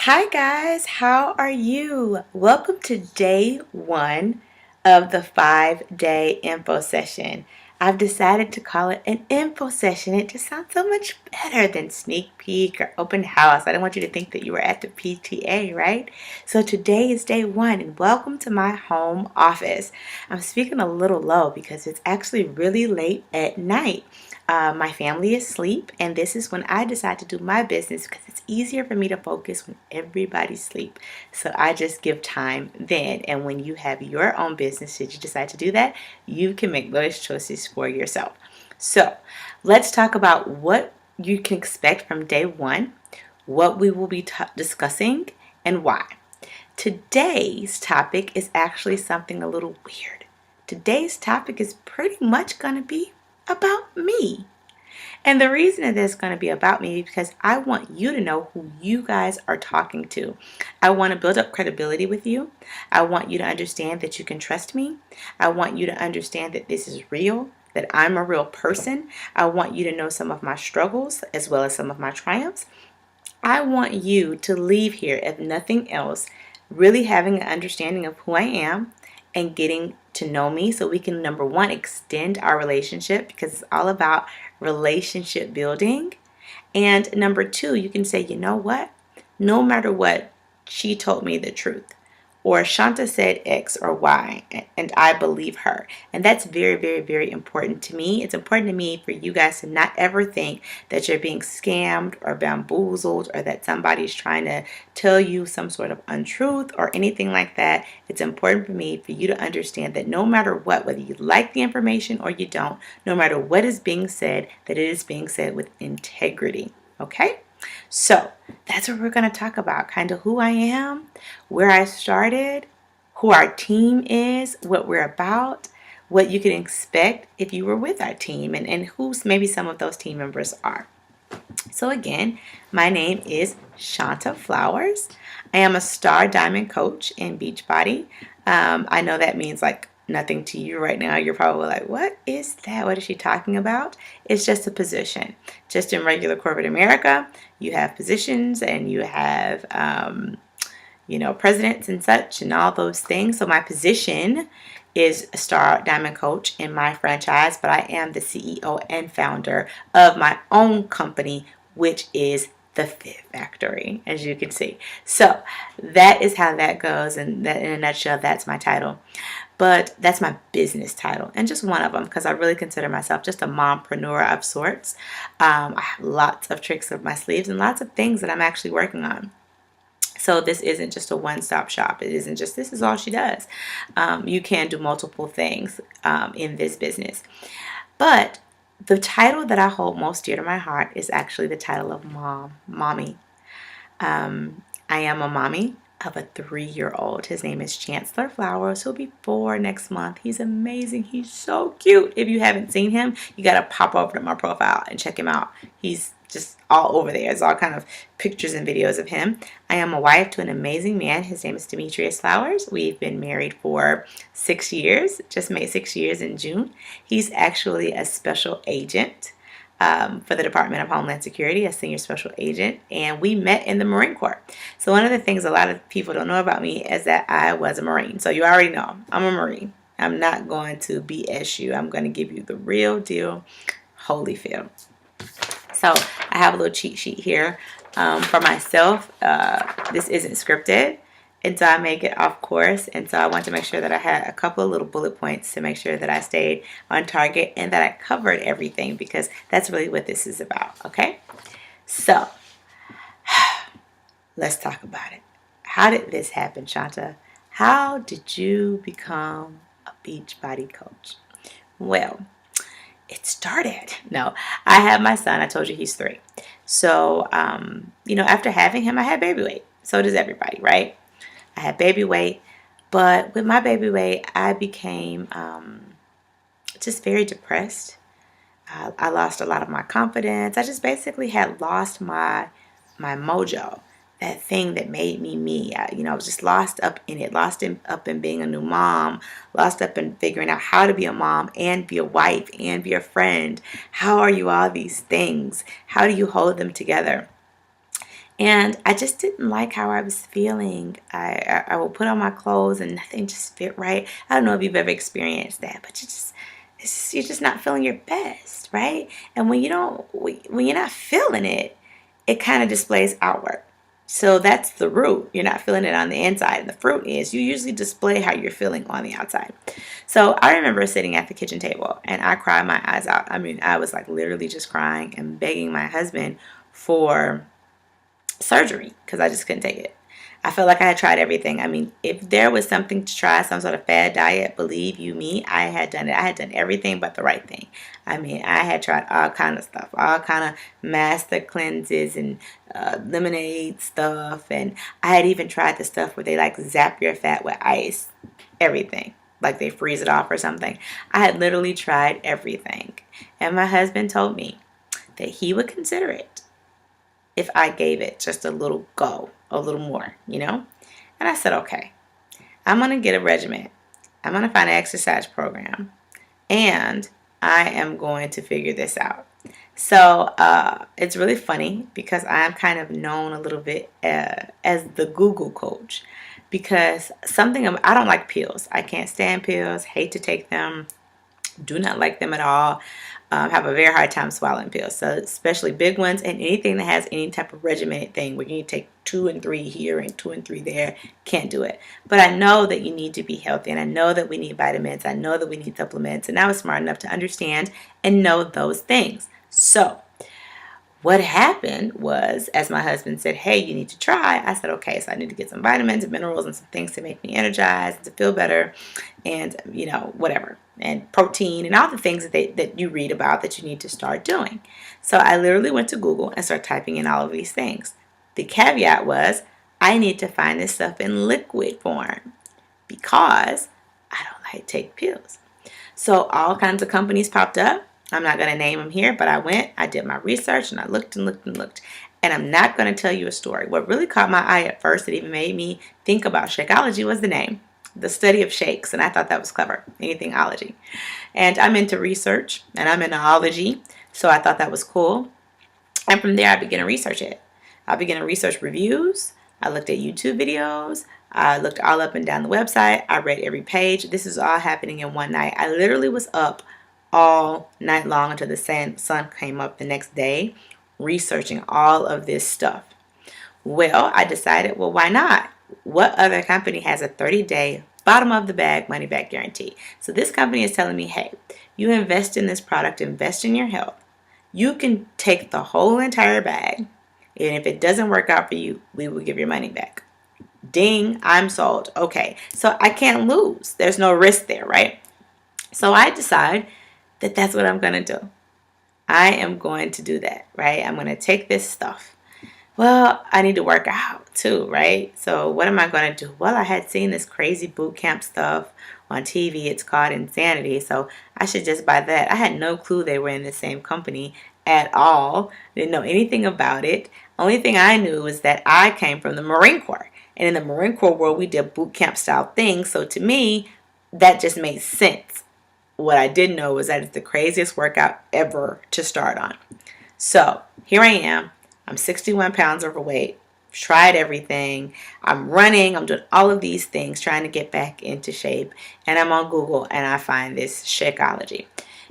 Hi guys, how are you? Welcome to day one of the 5-day info session. I've decided to call it an info session. It just sounds so much better than sneak peek or open house. I don't want you to think that you were at the PTA, right? So today is day one and welcome to my home office. I'm speaking a little low because it's actually really late at night. My family is asleep, and this is when I decide to do my business because it's easier for me to focus when everybody's asleep. So I just give time then. And when you have your own business, should you decide to do that, you can make those choices for yourself. So let's talk about what you can expect from day one, what we will be discussing, and why. Today's topic is actually something a little weird. Today's topic is pretty much going to be about me. And the reason it is going to be about me is because I want you to know who you guys are talking to. I want to build up credibility with you. I want you to understand that you can trust me. I want you to understand that this is real, that I'm a real person. I want you to know some of my struggles as well as some of my triumphs. I want you to leave here, if nothing else, really having an understanding of who I am and getting to know me so we can, number one, extend our relationship because it's all about relationship building. And number two, you can say, you know what? No matter what, she told me the truth. Or Chonta said X or Y, and I believe her. And that's very, very, very important to me. It's important to me for you guys to not ever think that you're being scammed or bamboozled or that somebody's trying to tell you some sort of untruth or anything like that. It's important for me for you to understand that no matter what, whether you like the information or you don't, no matter what is being said, that it is being said with integrity. Okay? So that's what we're going to talk about, kind of who I am, where I started, who our team is, what we're about, what you can expect if you were with our team, and who's maybe some of those team members are. So again, my name is Chonta Flowers. I am a star diamond coach in Beachbody. I know that means like nothing to you right now. You're probably like, what is that? What is she talking about? It's just a position. Just in regular corporate America, you have positions and you have, presidents and such and all those things. So my position is a star diamond coach in my franchise, but I am the CEO and founder of my own company, which is the Fit Factory, as you can see. So that is how that goes, and that, in a nutshell, that's my title. But that's my business title, and just one of them, because I really consider myself just a mompreneur of sorts. I have lots of tricks up my sleeves and lots of things that I'm actually working on. So this isn't just a one-stop shop. It isn't just this is all she does. You can do multiple things in this business. But the title that I hold most dear to my heart is actually the title of mommy. I am a mommy of a 3-year-old. His name is Chonta Flowers. He'll be 4 next month. He's amazing. He's so cute. If you haven't seen him, you got to pop over to my profile and check him out. He's just all over there. It's all kind of pictures and videos of him. I am a wife to an amazing man. His name is Flowers. We've been married for 6 years. Just made 6 years in June. He's actually a special agent for the Department of Homeland Security, a senior special agent, and we met in the Marine Corps. So one of the things a lot of people don't know about me is that I was a Marine. So you already know I'm a Marine. I'm not going to BS you. I'm going to give you the real deal, Holyfield. So I have a little cheat sheet here for myself. This isn't scripted. And so I make it off course. And so I want to make sure that I had a couple of little bullet points to make sure that I stayed on target and that I covered everything, because that's really what this is about. Okay? So let's talk about it. How did this happen, Chonta? How did you become a Beachbody coach? Well, it started. No, I have my son. I told you he's 3. So, after having him, I had baby weight. So does everybody, right? I had baby weight, but with my baby weight, I became just very depressed. I lost a lot of my confidence. I just basically had lost my mojo, that thing that made me me. I was just lost up in it, up in being a new mom, lost up in figuring out how to be a mom and be a wife and be a friend. How are you all these things? How do you hold them together? And I just didn't like how I was feeling. I would put on my clothes and nothing just fit right. I don't know if you've ever experienced that, but you're just not feeling your best, right? And when you're not feeling it, it kind of displays outward. So that's the root. You're not feeling it on the inside. And the fruit is you usually display how you're feeling on the outside. So I remember sitting at the kitchen table and I cried my eyes out. I mean, I was like literally just crying and begging my husband for surgery because I just couldn't take it. I felt like I had tried everything. I mean, if there was something to try, some sort of fad diet, believe you me, I had done it. I had done everything but the right thing. I mean, I had tried all kind of stuff, all kind of master cleanses and lemonade stuff, and I had even tried the stuff where they like zap your fat with ice, everything, like they freeze it off or something. I had literally tried everything, and my husband told me that he would consider it if I gave it just a little go, a little more, you know? And I said, okay, I'm going to get a regimen. I'm going to find an exercise program. And I am going to figure this out. So it's really funny because I'm kind of known a little bit as the Google coach. Because I don't like pills. I can't stand pills, hate to take them, do not like them at all. Have a very hard time swallowing pills, so especially big ones and anything that has any type of regimented thing where you need to take 2 and 3 here and 2 and 3 there, can't do it. But I know that you need to be healthy, and I know that we need vitamins, I know that we need supplements, and I was smart enough to understand and know those things. So what happened was, as my husband said, hey, you need to try, I said, okay, so I need to get some vitamins and minerals and some things to make me energized, to feel better, and, you know, whatever, and protein and all the things that you read about that you need to start doing. So I literally went to Google and started typing in all of these things. The caveat was, I need to find this stuff in liquid form because I don't like to take pills. So all kinds of companies popped up. I'm not going to name them here, but I did my research, and I looked and looked and looked. And I'm not going to tell you a story. What really caught my eye at first, that even made me think about Shakeology, was the name, the study of shakes. And I thought that was clever, anythingology. And I'm into research, and I'm into ology, so I thought that was cool. And from there, I began to research it. I began to research reviews. I looked at YouTube videos. I looked all up and down the website. I read every page. This is all happening in one night. I literally was up all night long until the sun came up the next day, researching all of this stuff. Well, I decided, well, why not? What other company has a 30-day bottom of the bag money back guarantee? So this company is telling me, hey, you invest in this product, invest in your health. You can take the whole entire bag, and if it doesn't work out for you, we will give your money back. Ding, I'm sold. Okay, so I can't lose. There's no risk there, right? So I decide that that's what I'm going to do. I am going to do that, right? I'm going to take this stuff. Well, I need to work out too, right? So what am I going to do? Well, I had seen this crazy boot camp stuff on TV. It's called Insanity. So I should just buy that. I had no clue they were in the same company at all. Didn't know anything about it. Only thing I knew was that I came from the Marine Corps. And in the Marine Corps world, we did boot camp style things. So to me, that just made sense. What I didn't know was that it's the craziest workout ever to start on. So here I am. I'm 61 pounds overweight. Tried everything. I'm running. I'm doing all of these things, trying to get back into shape. And I'm on Google, and I find this Shakeology.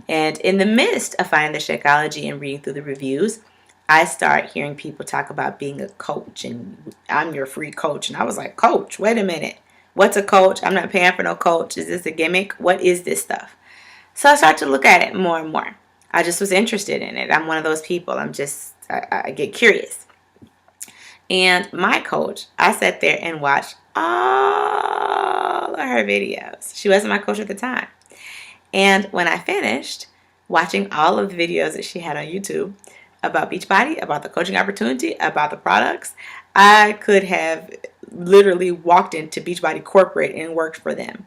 And in the midst of finding the Shakeology and reading through the reviews, I start hearing people talk about being a coach, and I'm your free coach. And I was like, coach, wait a minute. What's a coach? I'm not paying for no coach. Is this a gimmick? What is this stuff? So I started to look at it more and more. I just was interested in it. I'm one of those people. I get curious. And my coach, I sat there and watched all of her videos. She wasn't my coach at the time. And when I finished watching all of the videos that she had on YouTube about Beachbody, about the coaching opportunity, about the products, I could have literally walked into Beachbody Corporate and worked for them.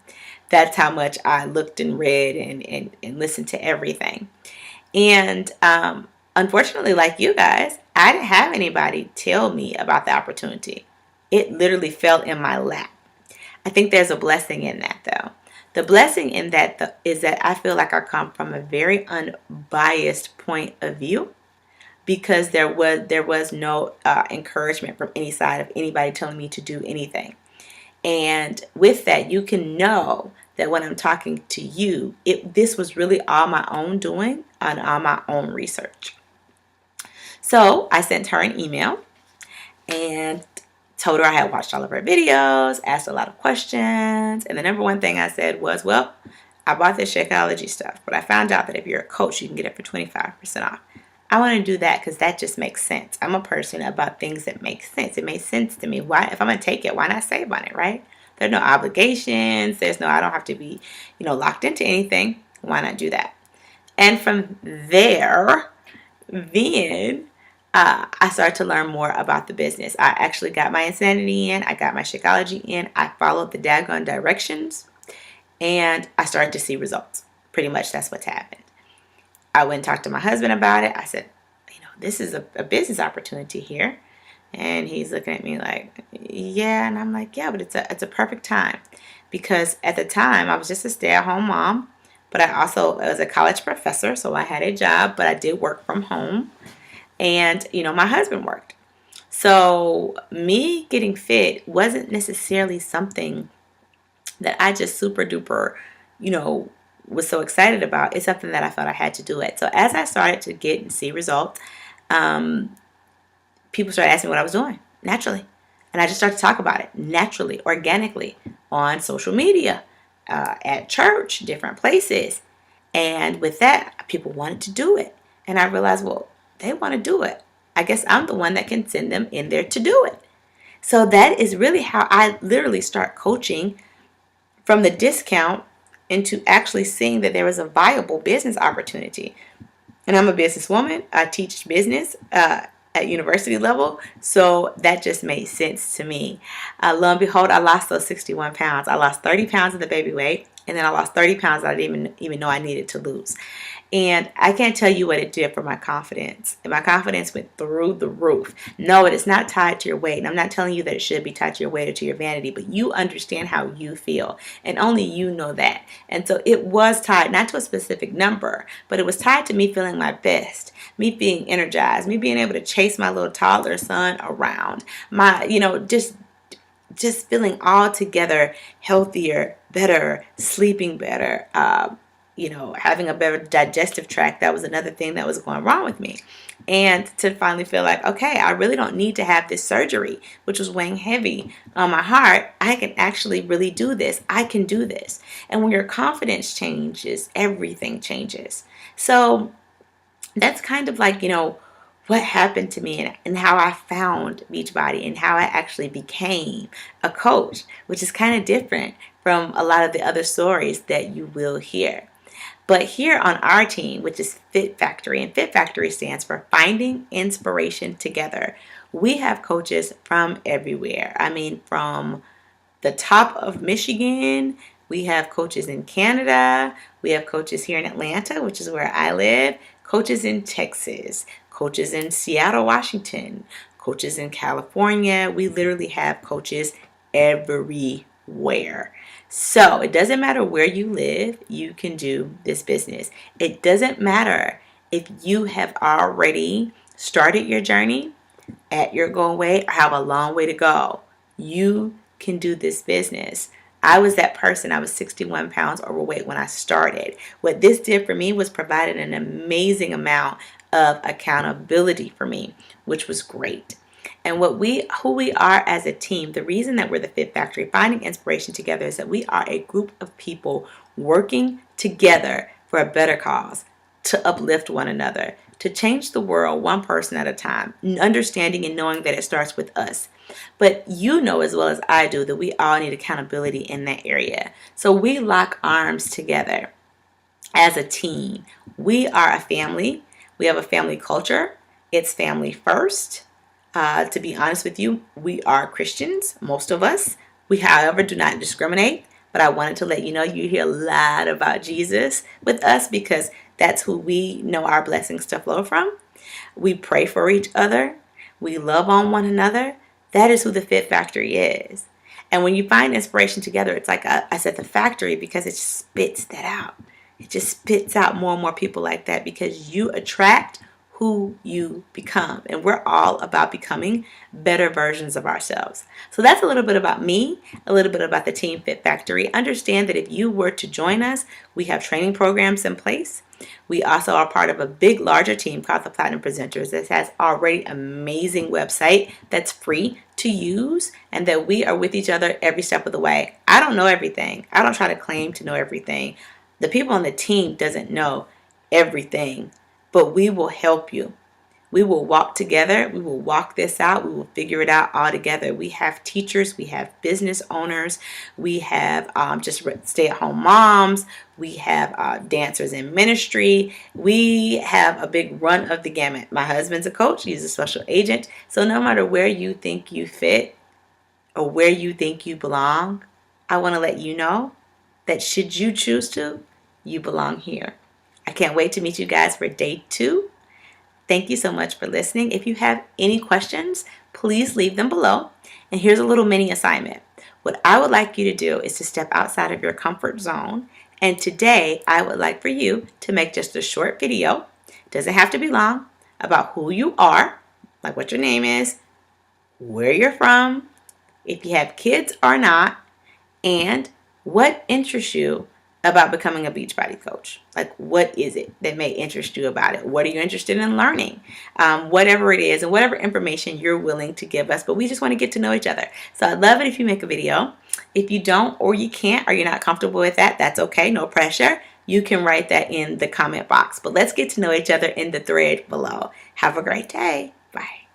That's how much I looked and read and listened to everything. And unfortunately, like you guys, I didn't have anybody tell me about the opportunity. It literally fell in my lap. I think there's a blessing in that, though. The blessing in that is that I feel like I come from a very unbiased point of view. because there was no encouragement from any side of anybody telling me to do anything. And with that, you can know that when I'm talking to you, this was really all my own doing and all my own research. So I sent her an email and told her I had watched all of her videos, asked a lot of questions, and the number one thing I said was, well, I bought this Shakeology stuff, but I found out that if you're a coach, you can get it for 25% off. I want to do that because that just makes sense. I'm a person about things that make sense. It makes sense to me. Why, if I'm going to take it, why not save on it, right? There's no obligations. I don't have to be, locked into anything. Why not do that? And from there, then I started to learn more about the business. I actually got my Insanity in. I got my Shakeology in. I followed the daggone directions, and I started to see results. Pretty much that's what's happened. I went and talked to my husband about it. I said, this is a business opportunity here. And he's looking at me like, yeah. And I'm like, yeah, but it's a perfect time. Because at the time, I was just a stay-at-home mom. But I was a college professor, so I had a job. But I did work from home. And, my husband worked. So me getting fit wasn't necessarily something that I just super duper, was so excited about. It's something that I felt I had to do it. So as I started to get and see results, people started asking me what I was doing naturally. And I just started to talk about it naturally, organically, on social media, at church, different places. And with that, people wanted to do it. And I realized, well, they want to do it. I guess I'm the one that can send them in there to do it. So that is really how I literally start coaching, from the discount into actually seeing that there was a viable business opportunity. And I'm a businesswoman. I teach business at university level. So that just made sense to me. Lo and behold, I lost those 61 pounds. I lost 30 pounds of the baby weight. And then I lost 30 pounds that I didn't even know I needed to lose. And I can't tell you what it did for my confidence. And my confidence went through the roof. No, it is not tied to your weight. And I'm not telling you that it should be tied to your weight or to your vanity, but you understand how you feel. And only you know that. And so it was tied not to a specific number, but it was tied to me feeling my best, me being energized, me being able to chase my little toddler son around, my, just feeling altogether healthier, better, sleeping better, having a better digestive tract. That was another thing that was going wrong with me. And to finally feel like, okay, I really don't need to have this surgery, which was weighing heavy on my heart. I can actually really do this. I can do this. And when your confidence changes, everything changes. So that's kind of like, what happened to me and how I found Beachbody and how I actually became a coach, which is kind of different from a lot of the other stories that you will hear. But here on our team, which is Fit Factory, and Fit Factory stands for Finding Inspiration Together, we have coaches from everywhere. I mean, from the top of Michigan, we have coaches in Canada, we have coaches here in Atlanta, which is where I live, coaches in Texas, coaches in Seattle, Washington, coaches in California. We literally have coaches everywhere. So it doesn't matter where you live, you can do this business. It doesn't matter if you have already started your journey at your goal weight or have a long way to go. You can do this business. I was that person. I was 61 pounds overweight when I started. What this did for me was provided an amazing amount of accountability for me, which was great. And who we are as a team, the reason that we're the Fit Factory, Finding Inspiration Together, is that we are a group of people working together for a better cause, to uplift one another, to change the world one person at a time, understanding and knowing that it starts with us. But you know as well as I do that we all need accountability in that area. So we lock arms together as a team. We are a family. We have a family culture. It's family first. To be honest with you, we are Christians, most of us. We, however, do not discriminate. But I wanted to let you know you hear a lot about Jesus with us because that's who we know our blessings to flow from. We pray for each other. We love on one another. That is who the Fit Factory is. And when you find inspiration together, it's like I said the factory because it spits that out. It just spits out more and more people like that because you attract who you become. And we're all about becoming better versions of ourselves. So that's a little bit about me, a little bit about the Team Fit Factory. Understand that if you were to join us, we have training programs in place. We also are part of a big, larger team called the Platinum Presenters that has already an amazing website that's free to use, and that we are with each other every step of the way. I don't know everything. I don't try to claim to know everything. The people on the team doesn't know everything, but we will help you. We will walk together. We will walk this out. We will figure it out all together. We have teachers. We have business owners. We have just stay-at-home moms. We have dancers in ministry. We have a big run of the gamut. My husband's a coach. He's a special agent. So no matter where you think you fit or where you think you belong, I want to let you know that should you choose to, you belong here. I can't wait to meet you guys for day 2. Thank you so much for listening. If you have any questions, please leave them below. And here's a little mini assignment. What I would like you to do is to step outside of your comfort zone. And today, I would like for you to make just a short video. It doesn't have to be long, about who you are, like what your name is, where you're from, if you have kids or not, and what interests you about becoming a Beachbody coach. Like, what is it that may interest you about it? What are you interested in learning? Whatever it is, and whatever information you're willing to give us, but we just want to get to know each other. So I'd love it if you make a video. If you don't, or you can't, or you're not comfortable with that, that's okay, no pressure. You can write that in the comment box, but let's get to know each other in the thread below. Have a great day. Bye.